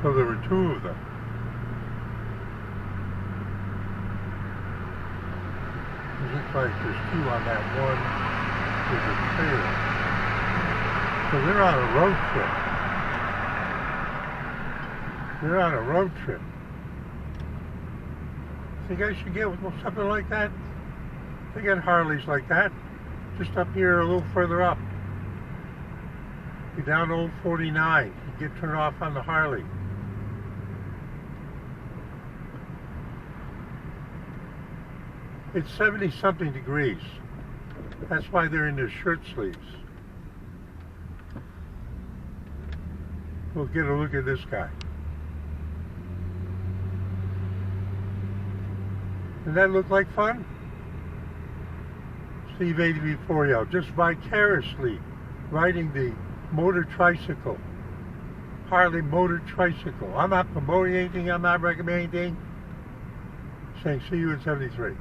So there were two of them. It looks like there's two on that one with a trailer. So they're on a road trip. They're on a road trip. So you guys should get something like that. They got Harleys like that. Just up here a little further up. You're down to Old 49. You get turned off on the Harley. It's 70-something degrees. That's why they're in their shirt sleeves. We'll get a look at this guy. Does that look like fun? Steve 80B4L, just vicariously riding the motor tricycle. Harley motor tricycle. I'm not promoting anything, I'm not recommending anything. Saying see you in 73.